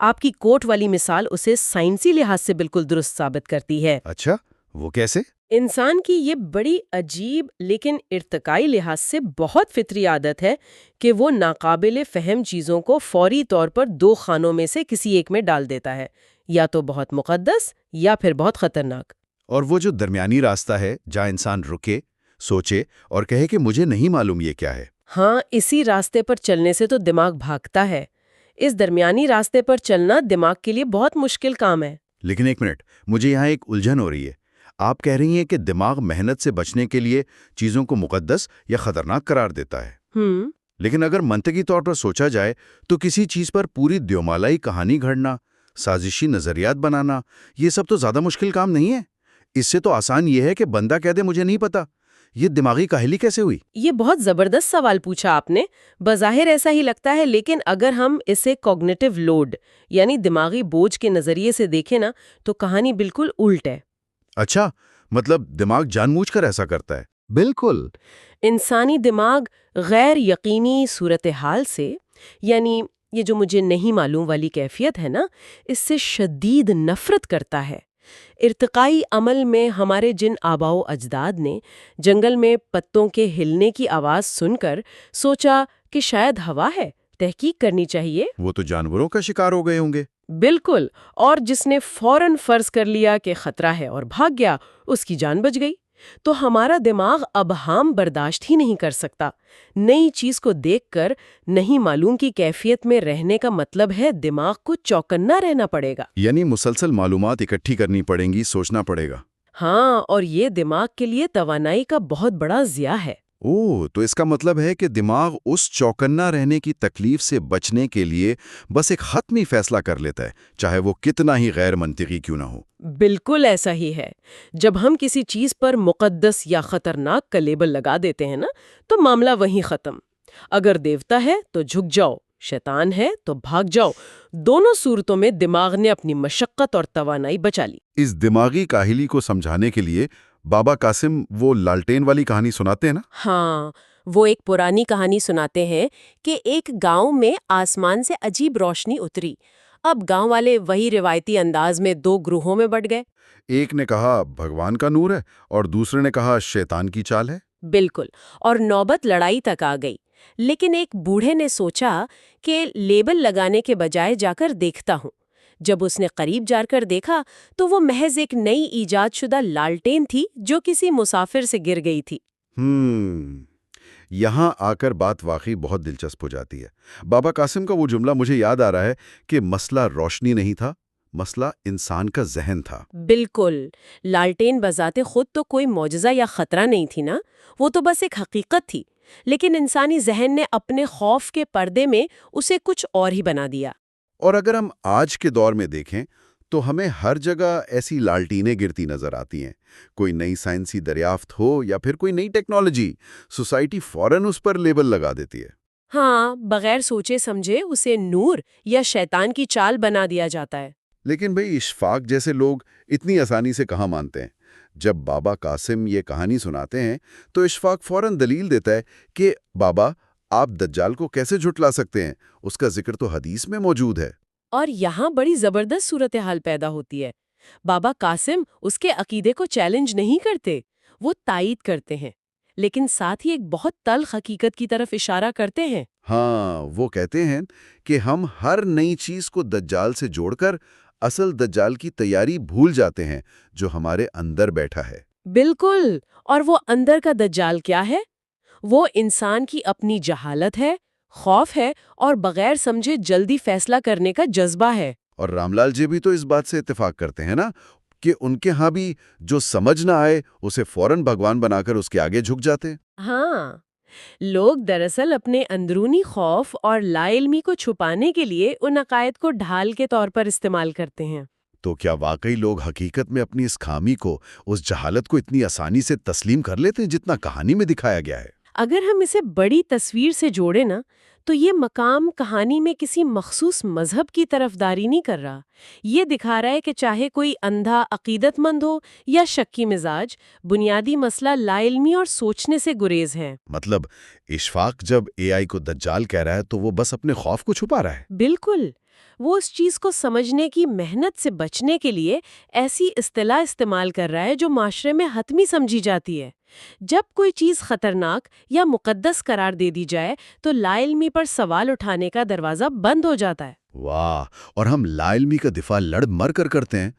آپ کی کوٹ والی مثال اسے سائنسی لحاظ سے بالکل درست ثابت کرتی ہے۔ اچھا، وہ کیسے؟ انسان کی یہ بڑی عجیب لیکن ارتقائی لحاظ سے بہت فطری عادت ہے کہ وہ ناقابل فہم چیزوں کو فوری طور پر دو خانوں میں سے کسی ایک میں ڈال دیتا ہے، یا تو بہت مقدس یا پھر بہت خطرناک۔ اور وہ جو درمیانی راستہ ہے جہاں انسان رکے، سوچے اور کہے کہ مجھے نہیں معلوم یہ کیا ہے۔ ہاں، اسی راستے پر چلنے سے تو دماغ بھاگتا ہے۔ اس درمیانی راستے پر چلنا دماغ کے لیے بہت مشکل کام ہے۔ لیکن ایک منٹ، مجھے یہاں ایک الجھن ہو رہی ہے۔ آپ کہہ رہی ہیں کہ دماغ محنت سے بچنے کے لیے چیزوں کو مقدس یا خطرناک قرار دیتا ہے۔ لیکن اگر منطقی طور پر سوچا جائے تو کسی چیز پر پوری دیومالائی کہانی گھڑنا، سازشی نظریات بنانا، یہ سب تو زیادہ مشکل کام نہیں ہے۔ اس سے تو آسان یہ ہے کہ بندہ کہہ دے مجھے نہیں پتا۔ یہ دماغی کاہلی کیسے ہوئی؟ یہ بہت زبردست سوال پوچھا آپ نے۔ بظاہر ایسا ہی لگتا ہے، لیکن اگر ہم اسے کوگنیٹو لوڈ یعنی دماغی بوجھ کے نظریے سے دیکھیں نا، تو کہانی بالکل الٹ ہے۔ اچھا، مطلب دماغ جان بوجھ کر ایسا کرتا ہے؟ بالکل۔ انسانی دماغ غیر یقینی صورتحال سے، یعنی یہ جو مجھے نہیں معلوم والی کیفیت ہے نا، اس سے شدید نفرت کرتا ہے۔ ارتقائی عمل میں ہمارے جن آباء و اجداد نے جنگل میں پتوں کے ہلنے کی آواز سن کر سوچا کہ شاید ہوا ہے، تحقیق کرنی چاہیے، وہ تو جانوروں کا شکار ہو گئے ہوں گے۔ بالکل، اور جس نے فوراً فرض کر لیا کہ خطرہ ہے اور بھاگ گیا، اس کی جان بچ گئی۔ تو ہمارا دماغ اب ہم برداشت ہی نہیں کر سکتا۔ نئی چیز کو دیکھ کر نہیں معلوم کی کیفیت میں رہنے کا مطلب ہے دماغ کو چوکنا رہنا پڑے گا۔ یعنی مسلسل معلومات اکٹھی کرنی پڑیں گی، سوچنا پڑے گا۔ ہاں، اور یہ دماغ کے لیے توانائی کا بہت بڑا ضیاع ہے۔ تو اس کا مطلب ہے کہ دماغ اس چوکنا رہنے کی تکلیف سے بچنے کے لیے بس ایک حتمی فیصلہ کر لیتا ہے، چاہے وہ کتنا ہی غیر منطقی کیوں نہ ہو۔ بالکل ایسا ہی ہے۔ جب ہم کسی چیز پر مقدس یا خطرناک کا لیبل لگا دیتے ہیں نا، تو معاملہ وہیں ختم۔ اگر دیوتا ہے تو جھک جاؤ، شیطان ہے تو بھاگ جاؤ۔ دونوں صورتوں میں دماغ نے اپنی مشقت اور توانائی بچا لی۔ اس دماغی کاہلی کو سمجھانے کے لیے بابا قاسم وہ لالٹین والی کہانی سناتے ہیں نا؟ ہاں، وہ ایک پرانی کہانی سناتے ہیں کہ ایک گاؤں میں آسمان سے عجیب روشنی اتری۔ اب گاؤں والے وہی روایتی انداز میں دو گروہوں میں بٹ گئے۔ ایک نے کہا بھگوان کا نور ہے اور دوسرے نے کہا شیطان کی چال ہے۔ بالکل، اور نوبت لڑائی تک آ گئی۔ لیکن ایک بوڑھے نے سوچا کہ لیبل لگانے کے بجائے جا کر دیکھتا ہوں۔ جب اس نے قریب جا کر دیکھا تو وہ محض ایک نئی ایجاد شدہ لالٹین تھی جو کسی مسافر سے گر گئی تھی۔ یہاں آ کر بات واقعی بہت دلچسپ ہو جاتی ہے۔ بابا قاسم کا وہ جملہ مجھے یاد آ رہا ہے کہ مسئلہ روشنی نہیں تھا، مسئلہ انسان کا ذہن تھا۔ بالکل، لالٹین بذات خود تو کوئی معجزہ یا خطرہ نہیں تھی نا، وہ تو بس ایک حقیقت تھی، لیکن انسانی ذہن نے اپنے خوف کے پردے میں اسے کچھ اور ہی بنا دیا۔ اور اگر ہم آج کے دور میں دیکھیں تو ہمیں ہر جگہ ایسی لالٹینیں گرتی نظر آتی ہیں۔ کوئی نئی سائنسی دریافت ہو یا پھر کوئی نئی ٹیکنالوجی، سوسائٹی فوراً اس پر لیبل لگا دیتی ہے۔ ہاں، بغیر سوچے سمجھے اسے نور یا شیطان کی چال بنا دیا جاتا ہے۔ لیکن بھئی اشفاق جیسے لوگ اتنی آسانی سے کہاں مانتے ہیں؟ جب بابا قاسم یہ کہانی سناتے ہیں تو اشفاق فوراً دلیل دیتا ہے کہ بابا آپ دجال کو کیسے جھٹلا سکتے ہیں، اس کا ذکر تو حدیث میں موجود ہے۔ اور یہاں بڑی زبردست صورتحال پیدا ہوتی ہے۔ بابا قاسم اس کے عقیدے کو چیلنج نہیں کرتے، وہ تائید کرتے ہیں، لیکن ساتھ ہی ایک بہت تلخ حقیقت کی طرف اشارہ کرتے ہیں۔ ہاں، وہ کہتے ہیں کہ ہم ہر نئی چیز کو دجال سے جوڑ کر اصل دجال کی تیاری بھول جاتے ہیں جو ہمارے اندر بیٹھا ہے۔ بالکل، اور وہ اندر کا دجال کیا ہے؟ وہ انسان کی اپنی جہالت ہے، خوف ہے، اور بغیر سمجھے جلدی فیصلہ کرنے کا جذبہ ہے۔ اور رام لال جی بھی تو اس بات سے اتفاق کرتے ہیں نا کہ ان کے ہاں بھی جو سمجھ نہ آئے اسے فوراً بھگوان بنا کر اس کے آگے جھک جاتے ہیں۔ ہاں، لوگ دراصل اپنے اندرونی خوف اور لا علمی کو چھپانے کے لیے ان عقائد کو ڈھال کے طور پر استعمال کرتے ہیں۔ تو کیا واقعی لوگ حقیقت میں اپنی اس خامی کو، اس جہالت کو اتنی آسانی سے تسلیم کر لیتے ہیں جتنا کہانی میں دکھایا گیا ہے؟ اگر ہم اسے بڑی تصویر سے جوڑیں نا، تو یہ مقام کہانی میں کسی مخصوص مذہب کی طرفداری نہیں کر رہا۔ یہ دکھا رہا ہے کہ چاہے کوئی اندھا عقیدت مند ہو یا شکی مزاج، بنیادی مسئلہ لا علمی اور سوچنے سے گریز ہے۔ مطلب اشفاق جب اے آئی کو دجال کہہ رہا ہے تو وہ بس اپنے خوف کو چھپا رہا ہے۔ بالکل، وہ اس چیز کو سمجھنے کی محنت سے بچنے کے لیے ایسی اصطلاح استعمال کر رہا ہے جو معاشرے میں حتمی سمجھی جاتی ہے۔ جب کوئی چیز خطرناک یا مقدس قرار دے دی جائے تو لا علمی پر سوال اٹھانے کا دروازہ بند ہو جاتا ہے۔ واہ، اور ہم لا علمی کا دفاع لڑ مر کر کرتے ہیں۔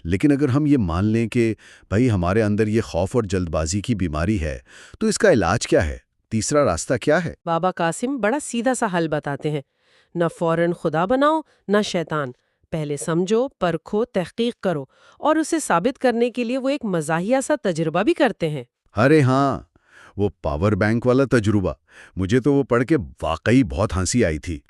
لیکن اگر ہم یہ مان لیں کہ بھائی ہمارے اندر یہ خوف اور جلد بازی کی بیماری ہے، تو اس کا علاج کیا ہے؟ تیسرا راستہ کیا ہے؟ بابا قاسم بڑا سیدھا سا حل بتاتے ہیں۔ نہ فوراً خدا بناؤ نہ شیطان، پہلے سمجھو، پرکھو، تحقیق کرو، اور اسے ثابت کرنے کے لیے وہ ایک مزاحیہ سا تجربہ بھی کرتے ہیں۔ ارے ہاں، وہ پاور بینک والا تجربہ، مجھے تو وہ پڑھ کے واقعی بہت ہنسی آئی تھی۔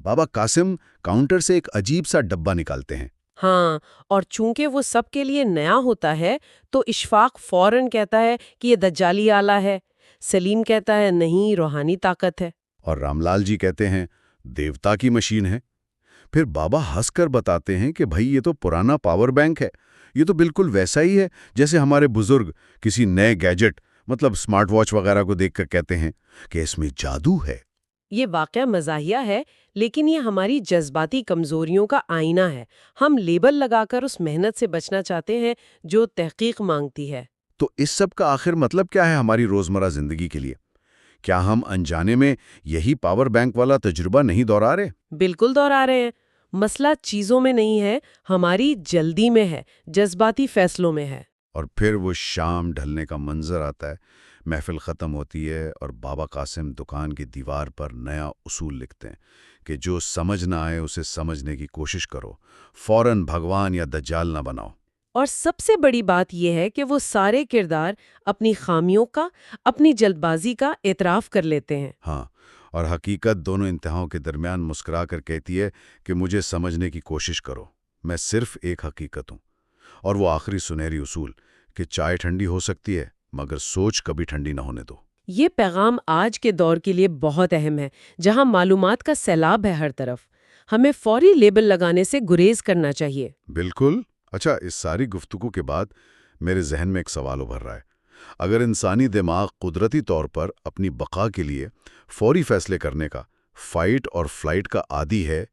بابا قاسم کاؤنٹر سے ایک عجیب سا ڈبہ نکالتے ہیں۔ ہاں، اور چونکہ وہ سب کے لیے نیا ہوتا ہے تو اشفاق فوراً کہتا ہے کہ یہ دجالی آلہ ہے، سلیم کہتا ہے نہیں، روحانی طاقت ہے، اور رام لال جی کہتے ہیں دیوتا کی مشین ہے۔ پھر بابا ہنس کر بتاتے ہیں کہ بھائی یہ تو پرانا پاور بینک ہے، یہ تو بالکل ویسا ہی ہے جیسے ہمارے بزرگ کسی نئے گیجٹ مطلب سمارٹ واچ وغیرہ کو دیکھ کر کہتے ہیں کہ اس میں جادو ہے۔ یہ واقعہ مزاحیہ ہے، لیکن یہ ہماری جذباتی کمزوریوں کا آئینہ ہے۔ ہم لیبل لگا کر اس محنت سے بچنا چاہتے ہیں جو تحقیق مانگتی ہے۔ تو اس سب کا آخر مطلب کیا ہے ہماری روزمرہ زندگی کے لیے؟ کیا ہم انجانے میں یہی پاور بینک والا تجربہ نہیں دہرا رہے؟ بالکل دہرا رہے ہیں۔ مسئلہ چیزوں میں نہیں ہے، ہماری جلدی میں ہے، جذباتی فیصلوں میں ہے۔ اور پھر وہ شام ڈھلنے کا منظر آتا ہے، محفل ختم ہوتی ہے اور بابا قاسم دکان کی دیوار پر نیا اصول لکھتے ہیں کہ جو سمجھ نہ آئے اسے سمجھنے کی کوشش کرو، فوراً بھگوان یا دجال نہ بناؤ۔ اور سب سے بڑی بات یہ ہے کہ وہ سارے کردار اپنی خامیوں کا، اپنی جلد بازی کا اعتراف کر لیتے ہیں۔ ہاں، اور حقیقت دونوں انتہاؤں کے درمیان مسکرا کر کہتی ہے کہ مجھے سمجھنے کی کوشش کرو، میں صرف ایک حقیقت ہوں۔ اور وہ آخری سنہری اصول کہ چائے ٹھنڈی ہو سکتی ہے مگر سوچ کبھی ٹھنڈی نہ ہونے دو۔ یہ پیغام آج کے دور کے لیے بہت اہم ہے، جہاں معلومات کا سیلاب ہے ہر طرف۔ ہمیں فوری لیبل لگانے سے گریز کرنا چاہیے۔ بالکل۔ اچھا، اس ساری گفتگو کے بعد میرے ذہن میں ایک سوال ابھر رہا ہے۔ اگر انسانی دماغ قدرتی طور پر اپنی بقا کے لیے فوری فیصلے کرنے کا، فائٹ اور فلائٹ کا عادی ہے،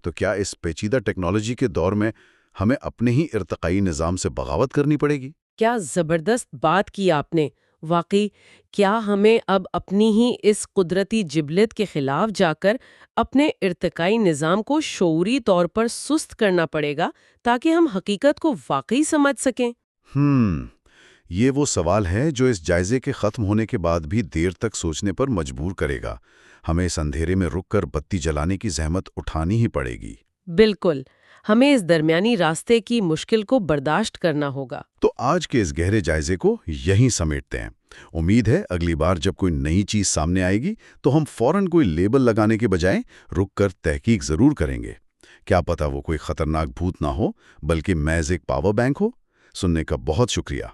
تو کیا اس پیچیدہ ٹیکنالوجی کے دور میں ہمیں اپنے ہی ارتقائی نظام سے بغاوت کرنی پڑے گی؟ کیا زبردست بات کی آپ نے! واقعی، کیا ہمیں اب اپنی ہی اس قدرتی جبلت کے خلاف جا کر اپنے ارتقائی نظام کو شعوری طور پر سست کرنا پڑے گا تاکہ ہم حقیقت کو واقعی سمجھ سکیں؟ یہ وہ سوال ہے جو اس جائزے کے ختم ہونے کے بعد بھی دیر تک سوچنے پر مجبور کرے گا۔ ہمیں اس اندھیرے میں رک کر بتی جلانے کی زحمت اٹھانی ہی پڑے گی۔ بالکل، ہمیں اس درمیانی راستے کی مشکل کو برداشت کرنا ہوگا۔ تو آج کے اس گہرے جائزے کو یہیں سمیٹتے ہیں۔ امید ہے اگلی بار جب کوئی نئی چیز سامنے آئے گی تو ہم فوراً کوئی لیبل لگانے کے بجائے رک کر تحقیق ضرور کریں گے۔ کیا پتہ وہ کوئی خطرناک بھوت نہ ہو بلکہ محض ایک پاور بینک ہو۔ سننے کا بہت شکریہ۔